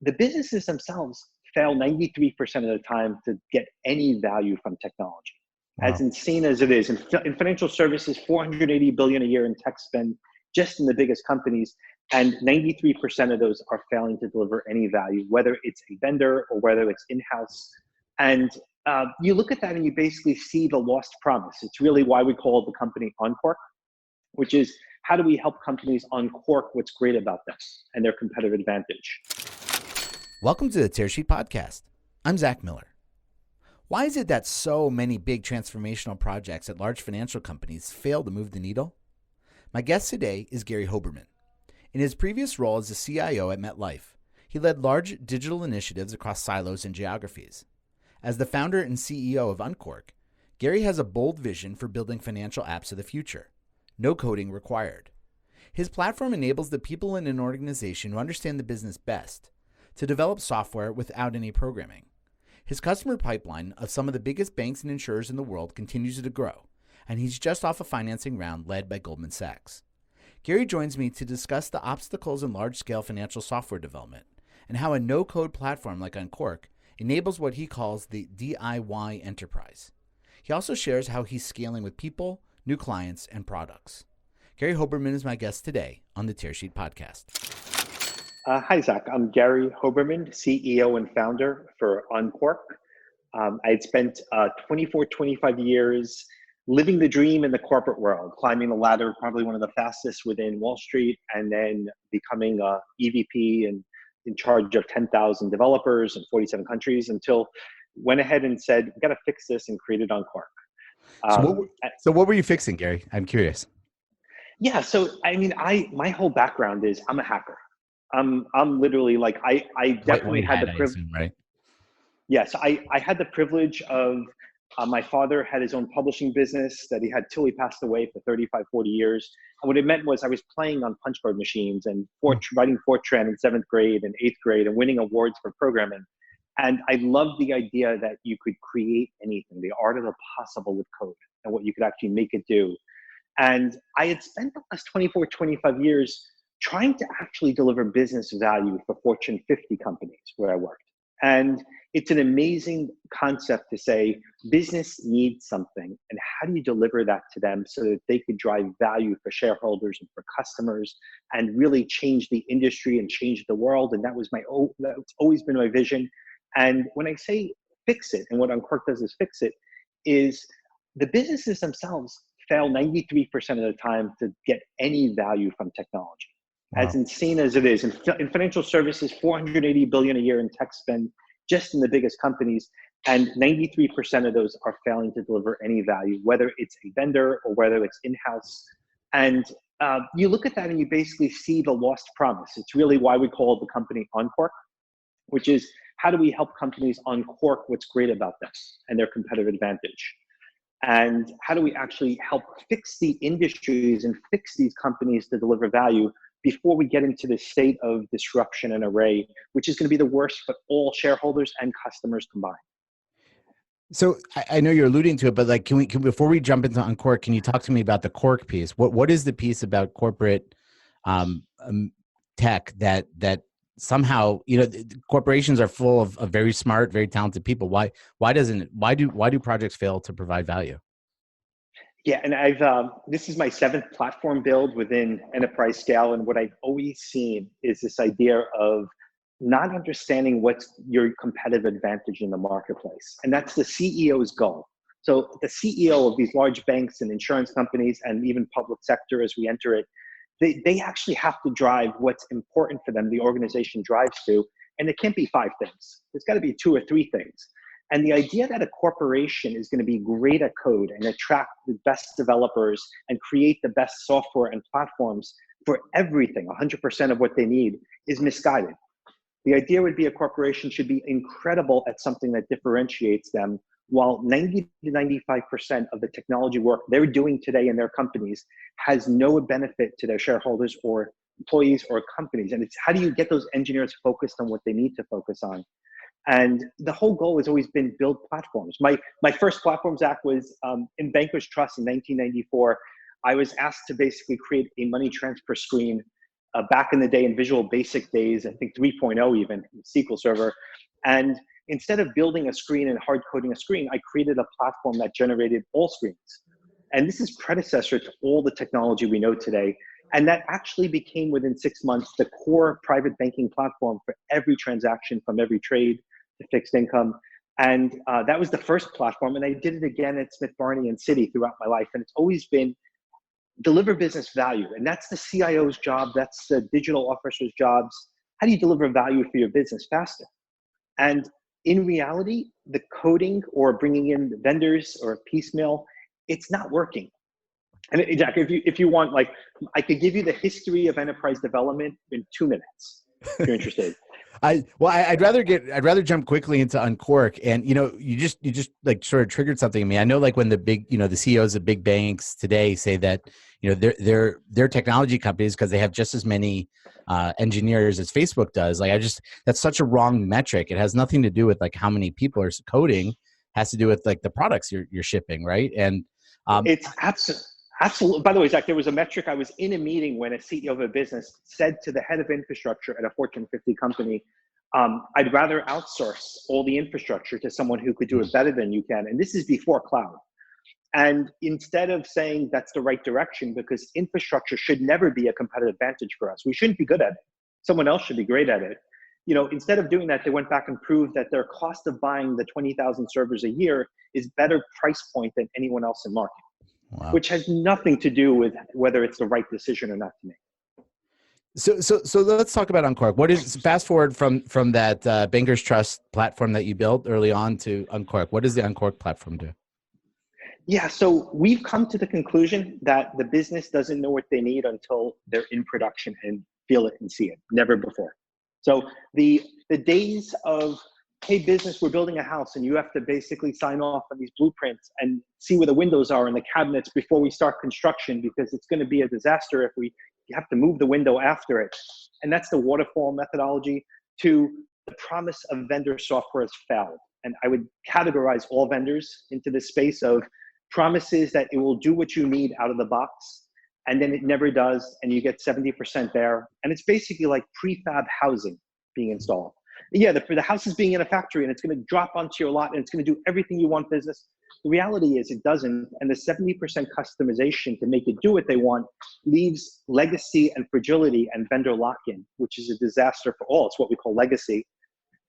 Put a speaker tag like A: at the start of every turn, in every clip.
A: the businesses themselves fail 93% of the time to get any value from technology. As
B: Wow.
A: insane as it is, in financial services, 480 billion a year in tech spend, just in the biggest companies, and 93% of those are failing to deliver any value, whether it's a vendor or whether it's in-house. And you look at that and you basically see the lost promise. It's really why we call the company Unqork, which is how do we help companies uncork what's great about them and their competitive advantage.
B: Welcome to the Tearsheet podcast. I'm Zack Miller. Why is it that so many big transformational projects at large financial companies fail to move the needle? My guest today is Gary Hoberman. In his previous role as the CIO at MetLife, he led large digital initiatives across silos and geographies. As the founder and CEO of Unqork, Gary has a bold vision for building financial apps of the future. No coding required. His platform enables the people in an organization who understand the business best to develop software without any programming. His customer pipeline of some of the biggest banks and insurers in the world continues to grow, and he's just off a financing round led by Goldman Sachs. Gary joins me to discuss the obstacles in large-scale financial software development and how a no-code platform like Unqork enables what he calls the DIY enterprise. He also shares how he's scaling with people, new clients, and products. Gary Hoberman is my guest today on the Tearsheet podcast.
A: Hi, Zack. I'm Gary Hoberman, CEO and founder for Unqork. I had spent 25 years living the dream in the corporate world, climbing the ladder, probably one of the fastest within Wall Street, and then becoming a EVP and in charge of 10,000 developers in 47 countries until went ahead and said, we got to fix this and created Unqork.
B: So what were you fixing, Gary? I'm curious.
A: Yeah, so I mean, my whole background is I'm a hacker. I'm literally like, I definitely had the privilege,
B: right?
A: Yes, I had the privilege of, my father had his own publishing business that he had till he passed away for 35, 40 years. And what it meant was I was playing on punchboard machines and writing Fortran in 7th grade and 8th grade and winning awards for programming. And I loved the idea that you could create anything, the art of the possible with code and what you could actually make it do. And I had spent the last 25 years trying to actually deliver business value for Fortune 50 companies where I worked. And it's an amazing concept to say business needs something, and how do you deliver that to them so that they could drive value for shareholders and for customers and really change the industry and change the world. And that's always been my vision. And when I say fix it, and what Unqork does is fix it, is the businesses themselves fail 93% of the time to get any value from technology.
B: Wow.
A: As insane as it is, in financial services, 480 billion a year in tech spend, just in the biggest companies, and 93% of those are failing to deliver any value, whether it's a vendor or whether it's in-house. And you look at that and you basically see the lost promise. It's really why we call the company Unqork, which is how do we help companies uncork what's great about them and their competitive advantage? And how do we actually help fix the industries and fix these companies to deliver value before we get into this state of disruption and array, which is going to be the worst for all shareholders and customers combined.
B: So I know you're alluding to it, but like, can we before we jump into Unqork, can you talk to me about the Cork piece? What is the piece about corporate tech that somehow, corporations are full of very smart, very talented people. Why do projects fail to provide value?
A: Yeah, and this is my 7th platform build within enterprise scale, and what I've always seen is this idea of not understanding what's your competitive advantage in the marketplace, and that's the CEO's goal. So the CEO of these large banks and insurance companies and even public sector as we enter it, they actually have to drive what's important for them, the organization drives to, and it can't be 5 things. There's got to be 2 or 3 things. And the idea that a corporation is going to be great at code and attract the best developers and create the best software and platforms for everything, 100% of what they need, is misguided. The idea would be a corporation should be incredible at something that differentiates them, while 90 to 95% of the technology work they're doing today in their companies has no benefit to their shareholders or employees or companies. And it's how do you get those engineers focused on what they need to focus on? And the whole goal has always been build platforms. My first platform, Zack, was in Bankers Trust in 1994. I was asked to basically create a money transfer screen back in the day in Visual Basic days, I think 3.0 even, SQL Server. And instead of building a screen and hard coding a screen, I created a platform that generated all screens. And this is predecessor to all the technology we know today. And that actually became, within 6 months, the core private banking platform for every transaction, from every trade to fixed income. And that was the first platform. And I did it again at Smith Barney and Citi throughout my life. And it's always been deliver business value. And that's the CIO's job. That's the digital officer's jobs. How do you deliver value for your business faster? And in reality, the coding or bringing in the vendors or piecemeal, it's not working. And Jack, if you want, like, I could give you the history of enterprise development in 2 minutes, if you're interested.
B: I'd rather jump quickly into Unqork. And, you just like sort of triggered something in me. I know, like, when the big, the CEOs of big banks today say that, they're technology companies because they have just as many engineers as Facebook does. Like, that's such a wrong metric. It has nothing to do with like how many people are coding. It has to do with like the products you're shipping, right? And
A: it's absolutely. By the way, Zach, there was a metric. I was in a meeting when a CEO of a business said to the head of infrastructure at a Fortune 50 company, I'd rather outsource all the infrastructure to someone who could do it better than you can. And this is before cloud. And instead of saying that's the right direction, because infrastructure should never be a competitive advantage for us, we shouldn't be good at it. Someone else should be great at it. Instead of doing that, they went back and proved that their cost of buying the 20,000 servers a year is better price point than anyone else in market. Wow. Which has nothing to do with whether it's the right decision or not to make.
B: So let's talk about Unqork. What is, fast forward from that Bankers Trust platform that you built early on to Unqork? What does the Unqork platform do?
A: Yeah, so we've come to the conclusion that the business doesn't know what they need until they're in production and feel it and see it. Never before. So the days of, hey, business, we're building a house and you have to basically sign off on these blueprints and see where the windows are and the cabinets before we start construction, because it's going to be a disaster if you have to move the window after it. And that's the waterfall methodology, to the promise of vendor software has failed. And I would categorize all vendors into this space of promises that it will do what you need out of the box, and then it never does, and you get 70% there. And it's basically like prefab housing being installed. Yeah, the house is being in a factory and it's going to drop onto your lot and it's going to do everything you want business. The reality is it doesn't, and the 70% customization to make it do what they want leaves legacy and fragility and vendor lock-in, which is a disaster for all. It's what we call legacy.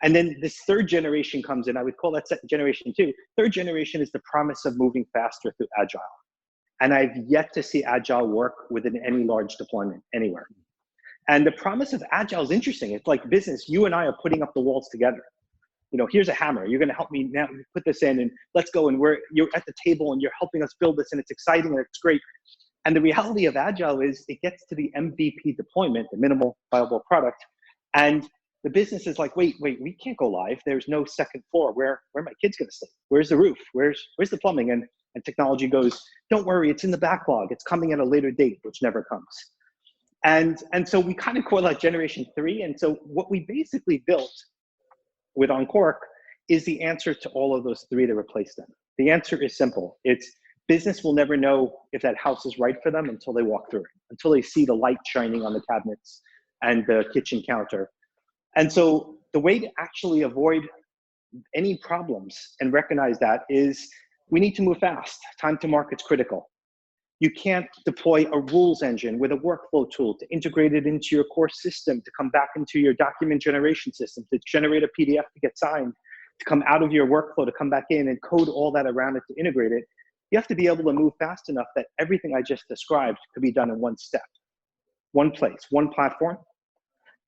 A: And then this third generation comes in. I would call that generation 2. Third generation is the promise of moving faster through Agile. And I've yet to see Agile work within any large deployment anywhere. And the promise of Agile is interesting. It's like business. You and I are putting up the walls together. Here's a hammer. You're going to help me now put this in, and let's go. And you're at the table and you're helping us build this, and it's exciting and it's great. And the reality of Agile is it gets to the MVP deployment, the minimal viable product. And the business is like, wait, we can't go live. There's no second floor. Where are my kids going to sleep? Where's the roof? Where's the plumbing? And technology goes, don't worry, it's in the backlog. It's coming at a later date, which never comes. And so we kind of call that generation 3. And so what we basically built with Unqork is the answer to all of those 3 to replace them. The answer is simple. It's business will never know if that house is right for them until they walk through it, until they see the light shining on the cabinets and the kitchen counter. And so the way to actually avoid any problems and recognize that is we need to move fast. Time to market's critical. You can't deploy a rules engine with a workflow tool to integrate it into your core system, to come back into your document generation system, to generate a PDF to get signed, to come out of your workflow, to come back in and code all that around it to integrate it. You have to be able to move fast enough that everything I just described could be done in one step, one place, one platform,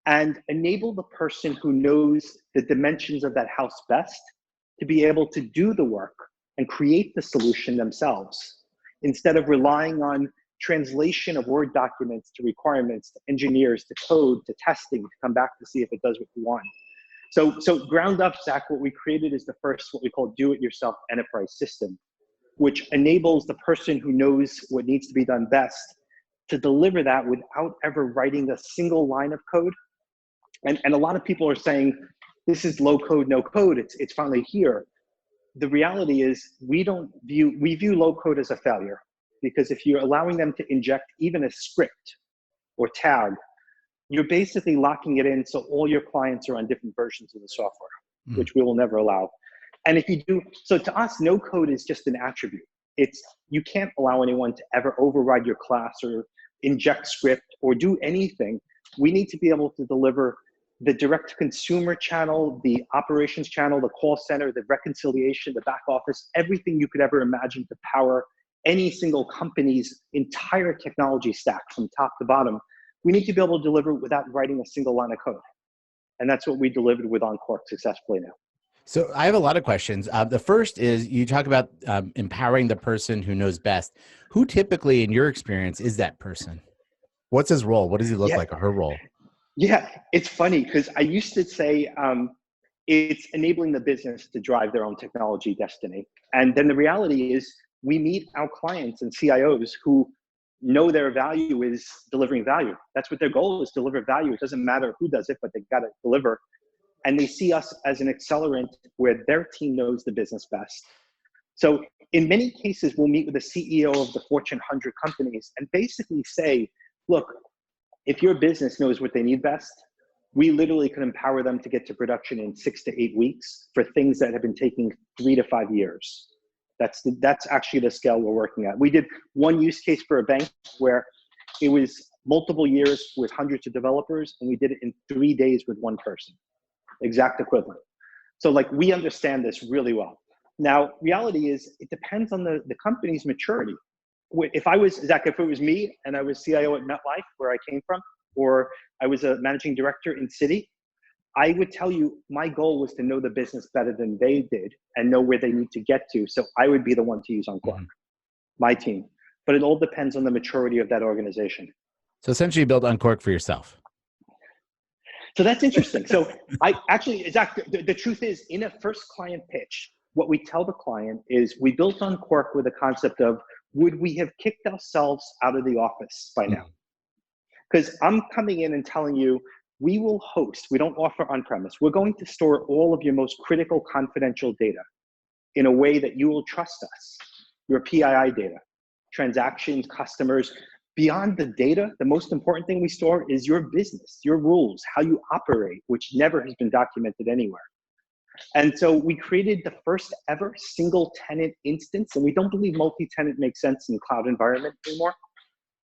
A: and enable the person who knows the dimensions of that house best to be able to do the work and create the solution themselves, instead of relying on translation of Word documents to requirements, to engineers, to code, to testing, to come back to see if it does what you want. So ground up, Zach, what we created is the first, what we call do-it-yourself enterprise system, which enables the person who knows what needs to be done best to deliver that without ever writing a single line of code. And a lot of people are saying, this is low code, no code, it's finally here. The reality is we view low code as a failure, because if you're allowing them to inject even a script or tag, you're basically locking it in so all your clients are on different versions of the software, which we will never allow. And if you do, so to us, no code is just an attribute. It's, you can't allow anyone to ever override your class or inject script or do anything. We need to be able to deliver the direct consumer channel, the operations channel, the call center, the reconciliation, the back office, everything you could ever imagine to power any single company's entire technology stack from top to bottom. We need to be able to deliver without writing a single line of code. And that's what we delivered with Unqork successfully now.
B: So I have a lot of questions. The first is, you talk about empowering the person who knows best. Who typically, in your experience, is that person? What's his role? What does he look like, or her role?
A: Yeah, it's funny because I used to say it's enabling the business to drive their own technology destiny. And then the reality is we meet our clients and CIOs who know their value is delivering value. That's what their goal is, deliver value. It doesn't matter who does it, but they got to deliver. And they see us as an accelerant where their team knows the business best. So in many cases, we'll meet with the CEO of the Fortune 100 companies and basically say, look, if your business knows what they need best, we literally can empower them to get to production in 6 to 8 weeks for things that have been taking 3 to 5 years. That's actually the scale we're working at. We did one use case for a bank where it was multiple years with hundreds of developers, and we did it in 3 days with one person, exact equivalent. So like, we understand this really well. Now, reality is it depends on the company's maturity. If I was, Zach, if it was me and I was CIO at MetLife, where I came from, or I was a managing director in Citi, I would tell you my goal was to know the business better than they did and know where they need to get to. So I would be the one to use Unqork, my team. But it all depends on the maturity of that organization.
B: So essentially you build Unqork for yourself.
A: So that's interesting. So I actually, Zach, the truth is, in a first client pitch, what we tell the client is we built Unqork with the concept of, would we have kicked ourselves out of the office by now? Because I'm coming in and telling you, we will host, we don't offer on-premise. We're going to store all of your most critical confidential data in a way that you will trust us. Your PII data, transactions, customers. Beyond the data, the most important thing we store is your business, your rules, how you operate, which never has been documented anywhere. And so we created the first ever single tenant instance, and we don't believe multi-tenant makes sense in cloud environment anymore.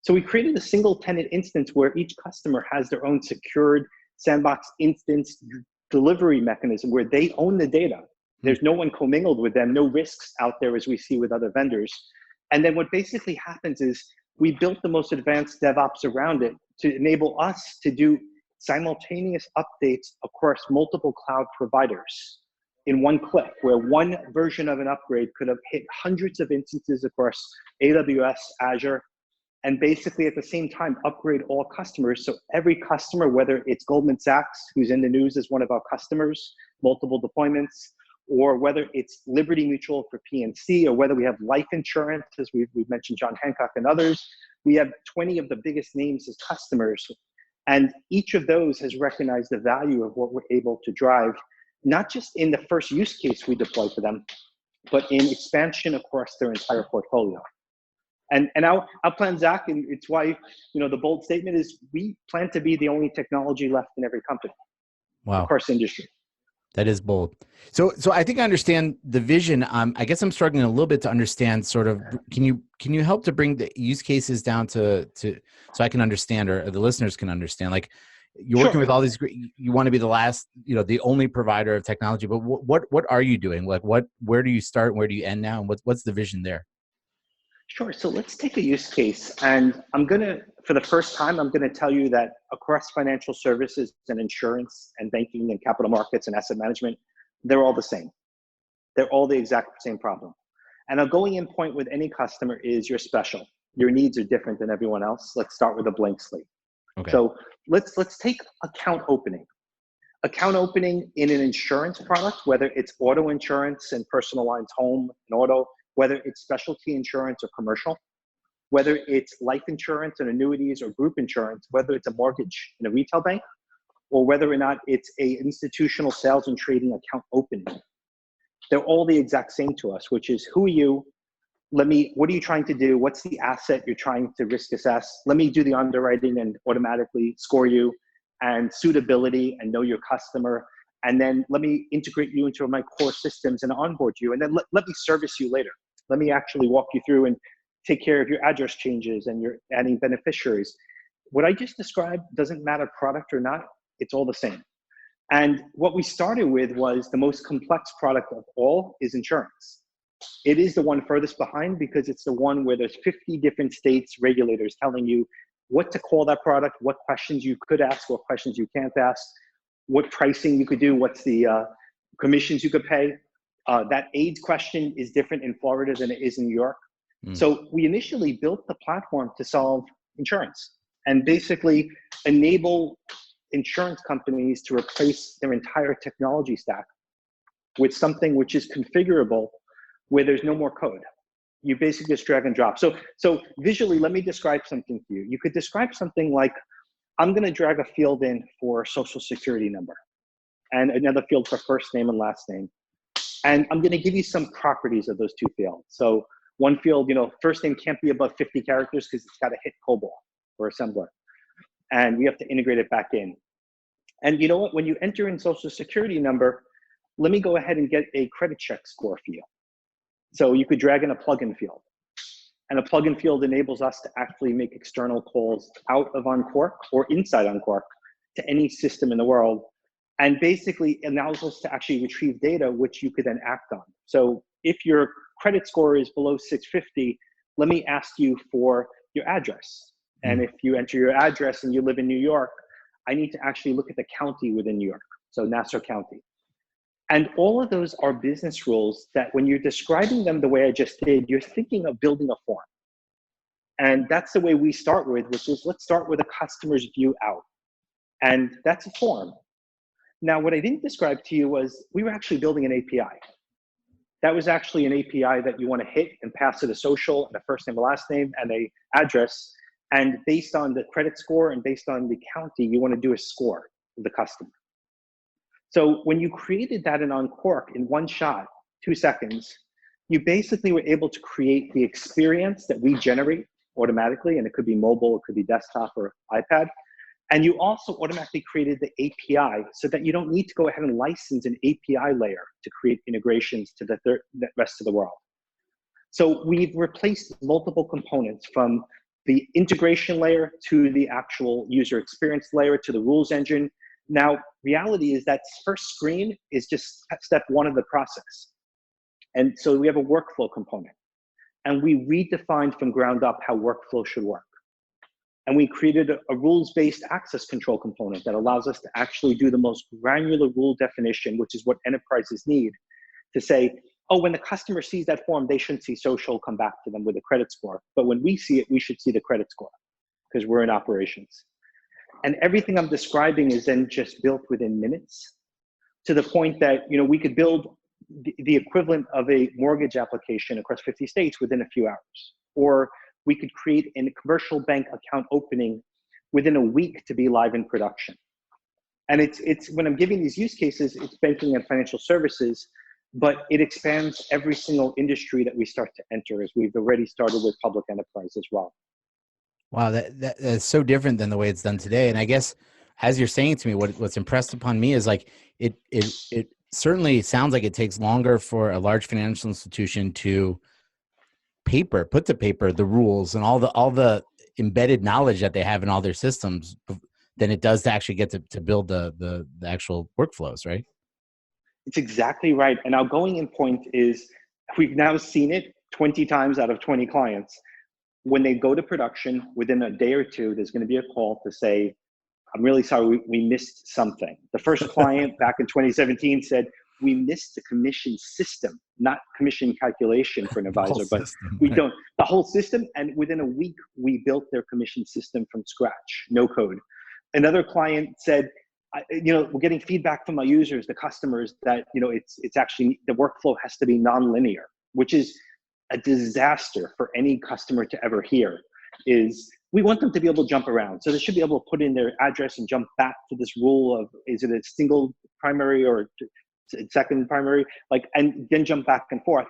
A: So we created a single tenant instance where each customer has their own secured sandbox instance delivery mechanism where they own the data. There's no one commingled with them, no risks out there as we see with other vendors. And then what basically happens is we built the most advanced DevOps around it to enable us to do simultaneous updates across multiple cloud providers in one click, where one version of an upgrade could have hit hundreds of instances across AWS, Azure, and basically at the same time upgrade all customers. So every customer, whether it's Goldman Sachs, who's in the news as one of our customers, multiple deployments, or whether it's Liberty Mutual for PNC, or whether we have life insurance, as we've mentioned John Hancock and others, we have 20 of the biggest names as customers. And each of those has recognized the value of what we're able to drive, not just in the first use case we deploy for them, but in expansion across their entire portfolio. And our plan, Zach, and it's why, the bold statement is we plan to be the only technology left in every company.
B: Wow.
A: Across industry.
B: That is bold. So I think I understand the vision. I guess I'm struggling a little bit to understand sort of, can you help to bring the use cases down to so I can understand, or the listeners can understand, like you're working with all these, you want to be the last, the only provider of technology, but what are you doing? Like where do you start? Where do you end now? And what's the vision there?
A: Sure. So let's take a use case. And for the first time, I'm going to tell you that across financial services and insurance and banking and capital markets and asset management, they're all the same. They're all the exact same problem. And a going in point with any customer is you're special. Your needs are different than everyone else. Let's start with a blank slate. Okay. So let's take account opening. Account opening in an insurance product, whether it's auto insurance and personal lines, home and auto, whether it's specialty insurance or commercial, whether it's life insurance and annuities or group insurance, whether it's a mortgage in a retail bank, or whether or not it's a institutional sales and trading account opening. They're all the exact same to us, which is, who are you? What are you trying to do? What's the asset you're trying to risk assess? Let me do the underwriting and automatically score you. and suitability and know your customer. And then let me integrate you into my core systems and onboard you. And then let me service you later. Let me actually walk you through and take care of your address changes and your adding beneficiaries. What I just described doesn't matter product or not, it's all the same. And what we started with was the most complex product of all is insurance. It is the one furthest behind because it's the one where there's 50 different states regulators telling you what to call that product, what questions you could ask, what questions you can't ask, what pricing you could do, what's the commissions you could pay. That AIDS question is different in Florida than it is in New York. So we initially built the platform to solve insurance and basically enable insurance companies to replace their entire technology stack with something which is configurable where there's no more code. You basically just drag and drop. So visually, let me describe something to you. You could describe something like, I'm gonna drag a field in for social security number and another field for first name and last name. And I'm gonna give you some properties of those two fields. So one field, first name can't be above 50 characters because it's gotta hit COBOL or assembler. And we have to integrate it back in. And you know what, when you enter in social security number, let me go ahead and get a credit check score for you. So you could drag in a plugin field. And a plugin field enables us to actually make external calls out of Unqork or inside Unqork to any system in the world. And basically allows us to actually retrieve data, which you could then act on. So if your credit score is below 650, let me ask you for your address. And if you enter your address and you live in New York, I need to actually look at the county within New York. So Nassau County. And all of those are business rules that when you're describing them the way I just did, you're thinking of building a form. And that's the way we start with, which is let's start with a customer's view out. And that's a form. Now, what I didn't describe to you was we were actually building an API. That was actually an API that you want to hit and pass it a social and a first name, a last name, and a address. And based on the credit score and based on the county, you want to do a score of the customer. So when you created that in Unqork in one shot, 2 seconds, you basically were able to create the experience that we generate automatically, and it could be mobile, it could be desktop or iPad. And you also automatically created the API so that you don't need to go ahead and license an API layer to create integrations to the rest of the world. So we've replaced multiple components from the integration layer to the actual user experience layer to the rules engine. Now, reality is that first screen is just step one of the process. And so we have a workflow component. And we redefined from ground up how workflow should work. And we created a rules-based access control component that allows us to actually do the most granular rule definition, which is what enterprises need to say, oh, when the customer sees that form, they shouldn't see social come back to them with a credit score. But when we see it, we should see the credit score because we're in operations. And everything I'm describing is then just built within minutes to the point that, we could build the equivalent of a mortgage application across 50 states within a few hours. Or we could create a commercial bank account opening within a week to be live in production. And it's when I'm giving these use cases, it's banking and financial services, but it expands every single industry that we start to enter, as we've already started with public enterprise as well.
B: Wow, that's so different than the way it's done today. And I guess as you're saying to me, what's impressed upon me is like it certainly sounds like it takes longer for a large financial institution to put to paper the rules and all the embedded knowledge that they have in all their systems than it does to actually get to build the actual workflows, right?
A: It's exactly right. And our going in point is we've now seen it 20 times out of 20 clients. When they go to production, within a day or two, there's going to be a call to say, I'm really sorry, we missed something. The first client back in 2017 said, we missed the commission system, not commission calculation for an advisor, but we don't, the whole system. And within a week, we built their commission system from scratch, no code. Another client said, we're getting feedback from our users, the customers, that, it's actually, the workflow has to be nonlinear, which is a disaster for any customer to ever hear. Is we want them to be able to jump around. So they should be able to put in their address and jump back to this rule of, is it a single primary or second primary, and then jump back and forth.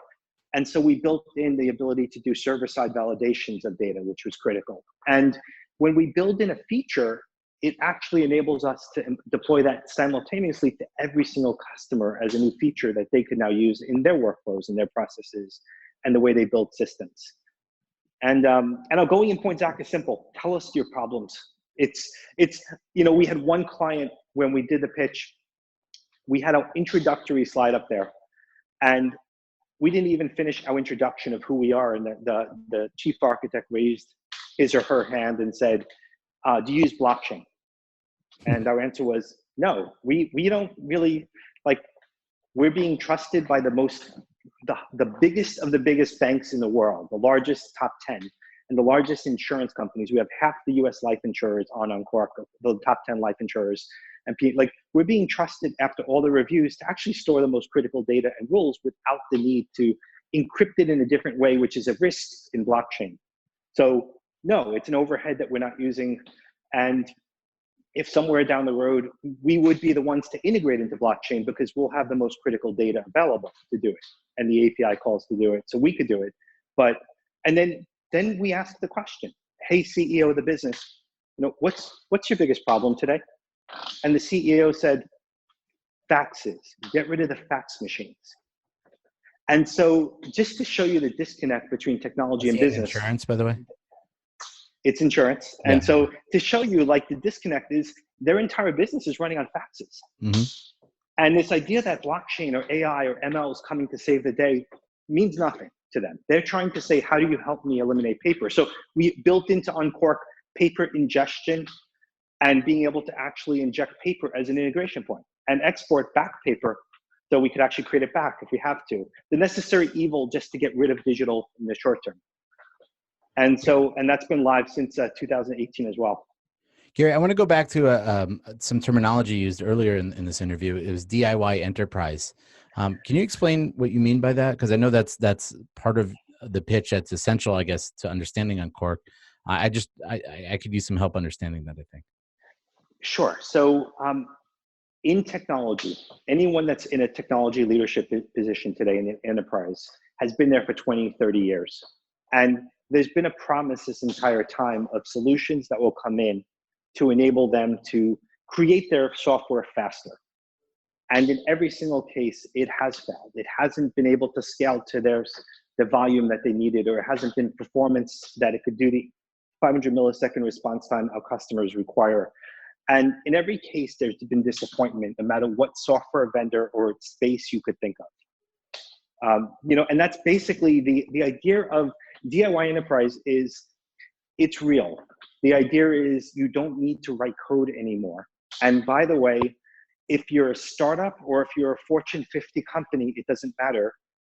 A: And so we built in the ability to do server-side validations of data, which was critical. And when we build in a feature, it actually enables us to deploy that simultaneously to every single customer as a new feature that they could now use in their workflows and their processes and the way they build systems. And our going in point, Zach, is simple. Tell us your problems. It's we had one client when we did the pitch, we had an introductory slide up there, and we didn't even finish our introduction of who we are. And the chief architect raised his or her hand and said, do you use blockchain? And our answer was, no, we don't really, we're being trusted by the biggest of the biggest banks in the world, the largest top 10, and the largest insurance companies. We have half the US life insurers on Unqork, the top 10 life insurers. And we're being trusted after all the reviews to actually store the most critical data and rules without the need to encrypt it in a different way, which is a risk in blockchain. So no, it's an overhead that we're not using. And if somewhere down the road, we would be the ones to integrate into blockchain because we'll have the most critical data available to do it and the API calls to do it. So we could do it. And then we ask the question, hey, CEO of the business, what's your biggest problem today? And the CEO said, faxes, get rid of the fax machines. And so just to show you the disconnect between technology and business.
B: Insurance, by the way.
A: It's insurance.
B: Yeah.
A: And so to show you the disconnect is their entire business is running on faxes.
B: Mm-hmm.
A: And this idea that blockchain or AI or ML is coming to save the day means nothing to them. They're trying to say, how do you help me eliminate paper? So we built into Unqork paper ingestion and being able to actually inject paper as an integration point and export back paper so we could actually create it back if we have to. The necessary evil just to get rid of digital in the short term. And that's been live since 2018 as well.
B: Gary, I want to go back to some terminology used earlier in this interview. It was DIY enterprise. Can you explain what you mean by that? Because I know that's part of the pitch that's essential, I guess, to understanding Unqork. I could use some help understanding that, I think.
A: Sure. So in technology, anyone that's in a technology leadership position today in the enterprise has been there for 20, 30 years. And there's been a promise this entire time of solutions that will come in to enable them to create their software faster. And in every single case, it has failed. It hasn't been able to scale to the volume that they needed, or it hasn't been performance that it could do the 500 millisecond response time our customers require. And in every case, there's been disappointment, no matter what software vendor or space you could think of. And that's basically the idea of DIY enterprise is it's real. The idea is you don't need to write code anymore. And by the way, if you're a startup or if you're a Fortune 50 company, it doesn't matter.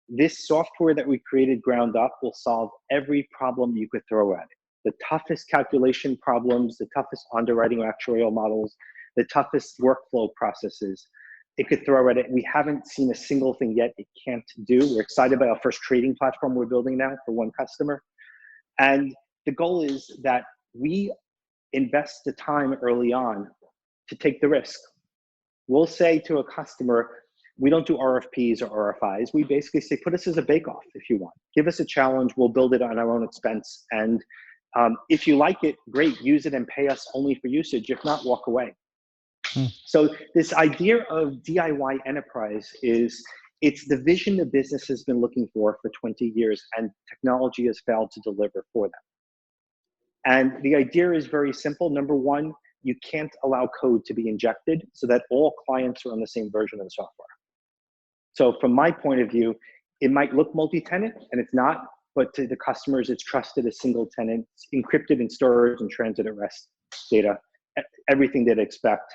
A: This software that we created ground up will solve every problem you could throw at it. The toughest calculation problems, the toughest underwriting or actuarial models, the toughest workflow processes, it could throw at it. We haven't seen a single thing yet it can't do. We're excited about our first trading platform we're building now for one customer. And the goal is that we invest the time early on to take the risk. We'll say to a customer, we don't do RFPs or RFIs. We basically say, put us as a bake-off if you want. Give us a challenge. We'll build it on our own expense. And if you like it, great, use it and pay us only for usage. If not, walk away. So this idea of DIY enterprise it's the vision the business has been looking for 20 years, and technology has failed to deliver for them. And the idea is very simple. Number one, you can't allow code to be injected so that all clients are on the same version of the software. So from my point of view, it might look multi-tenant, and it's not, but to the customers, it's trusted as single tenant, encrypted and storage and transit at rest data, everything they'd expect.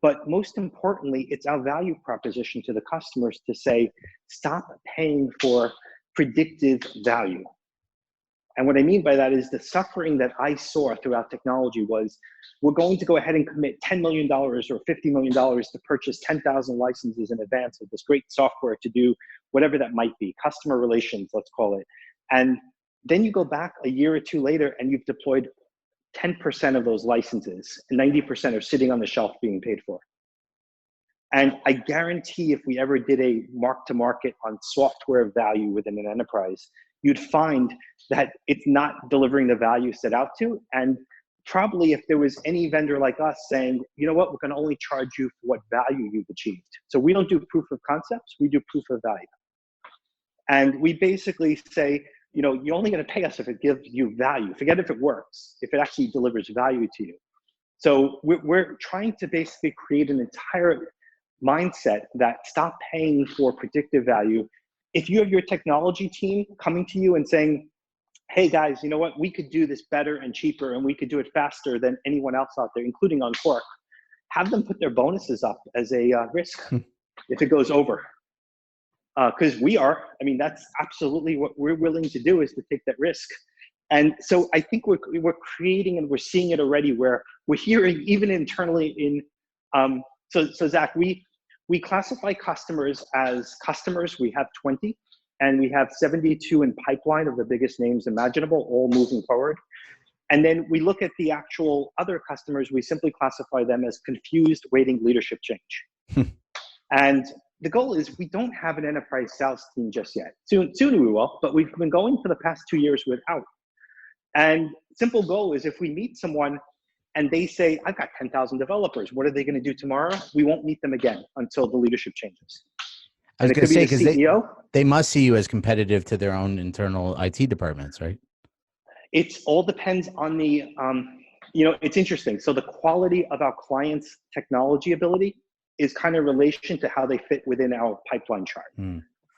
A: But most importantly, it's our value proposition to the customers to say, stop paying for predictive value. And what I mean by that is the suffering that I saw throughout technology was, we're going to go ahead and commit $10 million or $50 million to purchase 10,000 licenses in advance of this great software to do whatever that might be, customer relations, let's call it. And then you go back a year or two later and you've deployed 10% of those licenses, and 90% are sitting on the shelf being paid for. And I guarantee if we ever did a mark to market on software value within an enterprise, you'd find that it's not delivering the value set out to. And probably if there was any vendor like us saying, you know what, we're going to only charge you for what value you've achieved. So we don't do proof of concepts, we do proof of value. And we basically say, you know, you're only going to pay us if it gives you value. Forget if it works, if it actually delivers value to you. So we're trying to basically create an entire mindset that stop paying for predictive value. If you have your technology team coming to you and saying, hey guys, you know what, we could do this better and cheaper and we could do it faster than anyone else out there, including Unqork, have them put their bonuses up as a risk if it goes over. Because that's absolutely what we're willing to do, is to take that risk. And so I think we're creating, and we're seeing it already, where we're hearing even internally so Zach, we classify customers as customers. We have 20, and we have 72 in pipeline of the biggest names imaginable, all moving forward. And then we look at the actual other customers, we simply classify them as confused, waiting leadership change. And the goal is we don't have an enterprise sales team just yet. Soon we will, but we've been going for the past 2 years without. And simple goal is, if we meet someone and they say, I've got 10,000 developers, what are they going to do tomorrow? We won't meet them again until the leadership changes.
B: I was going to say, because
A: CEO,
B: they must see you as competitive to their own internal IT departments, right?
A: It all depends on the, it's interesting. So the quality of our clients' technology ability is kind of relation to how they fit within our pipeline chart.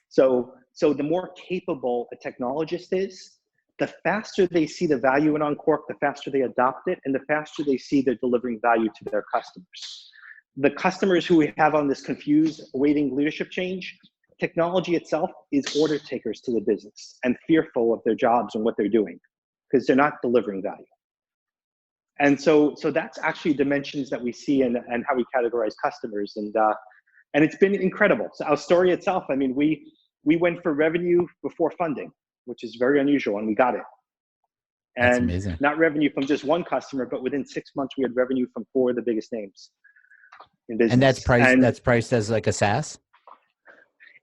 A: So the more capable a technologist is, the faster they see the value in Unqork, the faster they adopt it, and the faster they see they're delivering value to their customers. The customers who we have on this confused, awaiting leadership change, technology itself is order takers to the business and fearful of their jobs and what they're doing because they're not delivering value. And so that's actually dimensions that we see and how we categorize customers. And it's been incredible. So our story itself, I mean, we went for revenue before funding, which is very unusual, and we got it. And
B: that's amazing.
A: Not revenue from just one customer, but within 6 months, we had revenue from 4 of the biggest names in business.
B: And that's priced as like a SaaS?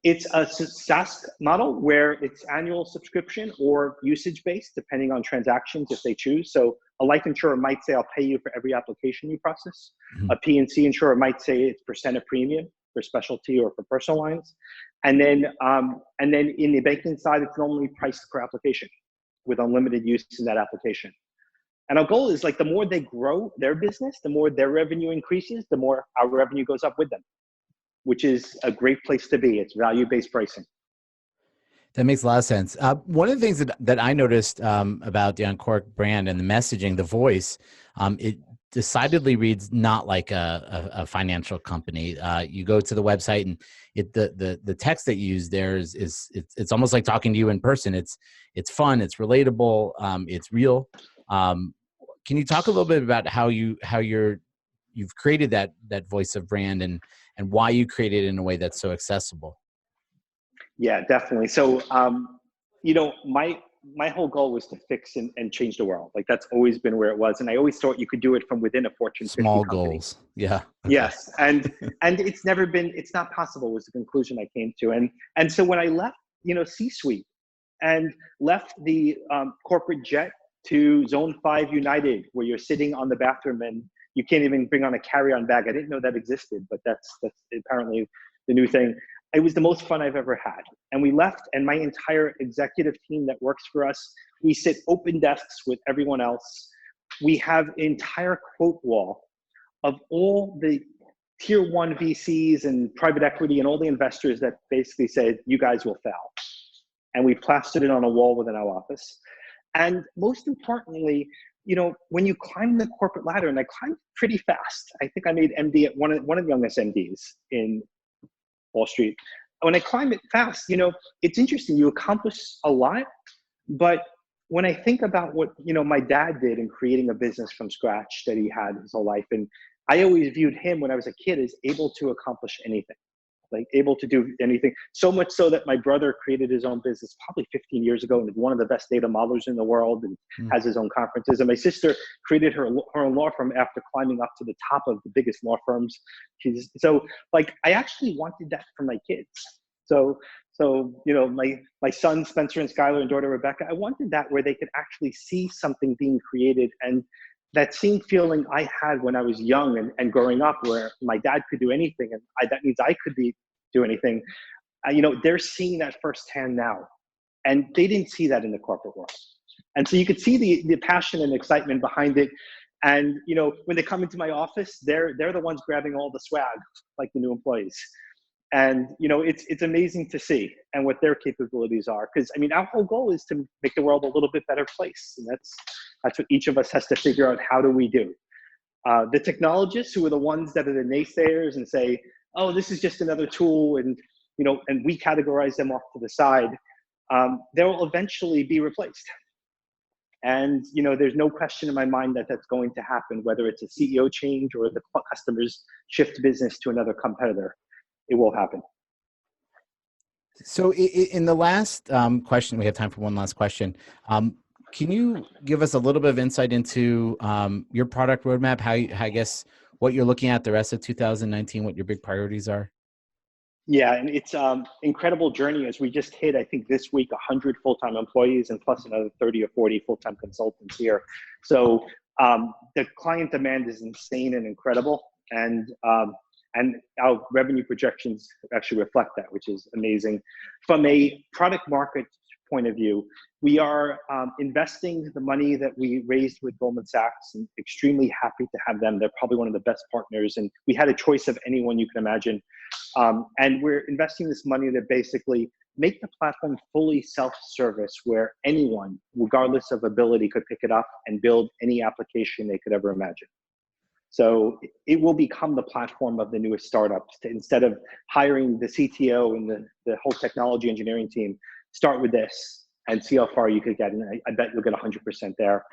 A: It's a SaaS model where it's annual subscription or usage-based, depending on transactions if they choose. So a life insurer might say, I'll pay you for every application you process. A P&C insurer might say it's % of premium for specialty or for personal lines. And then in the banking side, it's normally priced per application with unlimited use in that application. And our goal is, like, the more they grow their business, the more their revenue increases, the more our revenue goes up with them, which is a great place to be. It's value-based pricing.
B: That makes a lot of sense. One of the things that I noticed about the Unqork brand and the messaging, the voice, it decidedly reads not like a financial company. You go to the website and the text that you use there it's almost like talking to you in person. It's fun, it's relatable, it's real. Can you talk a little bit about how you've created that voice of brand and why you created it in a way that's so accessible?
A: Yeah, definitely. So, my whole goal was to fix and change the world. Like, that's always been where it was. And I always thought you could do it from within a Fortune 50
B: Small
A: company.
B: Goals. Yeah. Okay.
A: Yes. And it's not possible was the conclusion I came to. And so when I left, C-suite and left the corporate jet to Zone 5 United, where you're sitting on the bathroom and you can't even bring on a carry-on bag. I didn't know that existed, but that's apparently the new thing. It was the most fun I've ever had. And we left, and my entire executive team that works for us, we sit open desks with everyone else. We have an entire quote wall of all the tier 1 VCs and private equity and all the investors that basically said, you guys will fail. And we plastered it on a wall within our office. And most importantly, when you climb the corporate ladder, and I climbed pretty fast. I think I made MD at one of the youngest MDs in Wall Street. When I climb it fast, it's interesting. You accomplish a lot, but when I think about what, my dad did in creating a business from scratch that he had his whole life, and I always viewed him when I was a kid as able to accomplish anything, like able to do anything. So much so that my brother created his own business probably 15 years ago and is one of the best data modelers in the world and has his own conferences. And my sister created her own law firm after climbing up to the top of the biggest law firms. I actually wanted that for my kids. So my son Spencer and Skylar and daughter Rebecca, I wanted that where they could actually see something being created and that same feeling I had when I was young and growing up, where my dad could do anything, and that means I could do anything. They're seeing that firsthand now, and they didn't see that in the corporate world. And so you could see the passion and excitement behind it. And when they come into my office, they're the ones grabbing all the swag, like the new employees. And it's amazing to see and what their capabilities are. Because our whole goal is to make the world a little bit better place, and that's what each of us has to figure out. How do we do? The technologists, who are the ones that are the naysayers and say, "Oh, this is just another tool," and we categorize them off to the side, they will eventually be replaced. And there's no question in my mind that that's going to happen, whether it's a CEO change or the customers shift business to another competitor. It will happen.
B: So in the last question, we have time for one last question. Can you give us a little bit of insight into your product roadmap, I guess, what you're looking at the rest of 2019, what your big priorities are?
A: Yeah, and it's incredible journey, as we just hit, I think this week, 100 full-time employees and plus another 30 or 40 full-time consultants here. So the client demand is insane and incredible. And our revenue projections actually reflect that, which is amazing. From a product market point of view, we are investing the money that we raised with Goldman Sachs, and extremely happy to have them. They're probably one of the best partners, and we had a choice of anyone you can imagine. And we're investing this money to basically make the platform fully self-service, where anyone, regardless of ability, could pick it up and build any application they could ever imagine. So it will become the platform of the newest startups. Instead of hiring the CTO and the whole technology engineering team, start with this and see how far you could get. And I bet you'll get 100% there.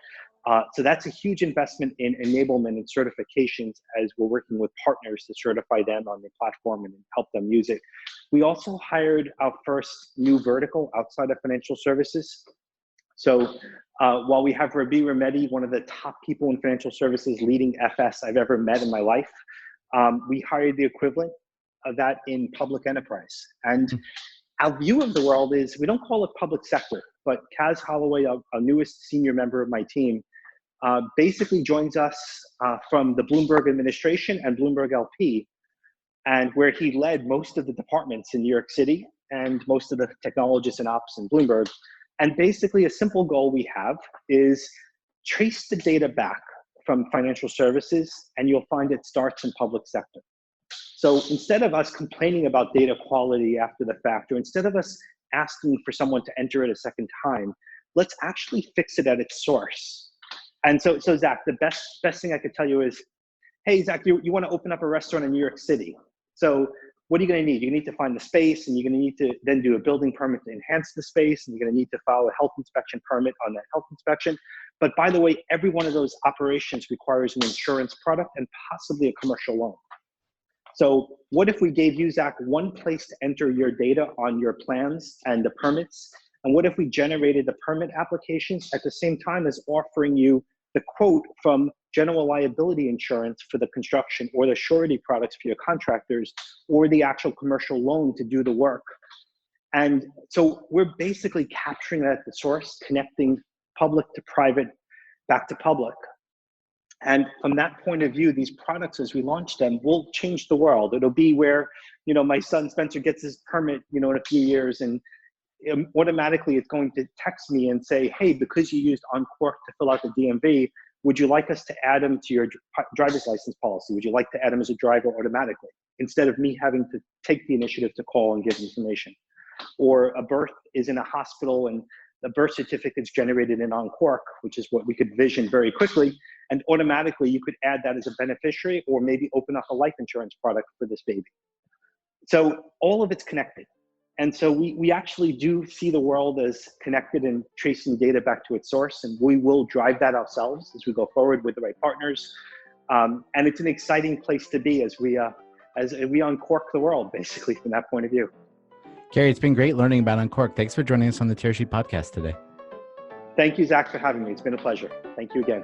A: So that's a huge investment in enablement and certifications, as we're working with partners to certify them on the platform and help them use it. We also hired our first new vertical outside of financial services. So while we have Rabi Remedi, one of the top people in financial services, leading FS I've ever met in my life, we hired the equivalent of that in public enterprise. And our view of the world is, we don't call it public sector, but Kaz Holloway, our newest senior member of my team, basically joins us from the Bloomberg administration and Bloomberg LP, and where he led most of the departments in New York City and most of the technologists and ops in Bloomberg. And basically, a simple goal we have is trace the data back from financial services, and you'll find it starts in public sector. So instead of us complaining about data quality after the fact, or instead of us asking for someone to enter it a second time, let's actually fix it at its source. And so Zach, the best thing I could tell you is, hey, Zach, you want to open up a restaurant in New York City. So what are you going to need? You need to find the space, and you're going to need to then do a building permit to enhance the space, and you're going to need to file a health inspection permit on that health inspection. But by the way, every one of those operations requires an insurance product and possibly a commercial loan. So what if we gave you, Zach, one place to enter your data on your plans and the permits? And what if we generated the permit applications at the same time as offering you the quote from general liability insurance for the construction, or the surety products for your contractors, or the actual commercial loan to do the work? And so we're basically capturing that at the source, connecting public to private, back to public. And from that point of view, these products, as we launch them, will change the world. It'll be where, my son Spencer gets his permit, in a few years, and automatically it's going to text me and say, hey, because you used Unqork to fill out the DMV, would you like us to add him to your driver's license policy? Would you like to add him as a driver automatically, instead of me having to take the initiative to call and give information? Or a birth is in a hospital, and the birth certificate's generated in Unqork, which is what we could vision very quickly, and automatically you could add that as a beneficiary, or maybe open up a life insurance product for this baby. So all of it's connected. And so we actually do see the world as connected and tracing data back to its source, and we will drive that ourselves as we go forward with the right partners. And it's an exciting place to be as we uncork the world, basically, from that point of view.
B: Gary, it's been great learning about Unqork. Thanks for joining us on the Tearsheet podcast today.
A: Thank you, Zach, for having me. It's been a pleasure. Thank you again.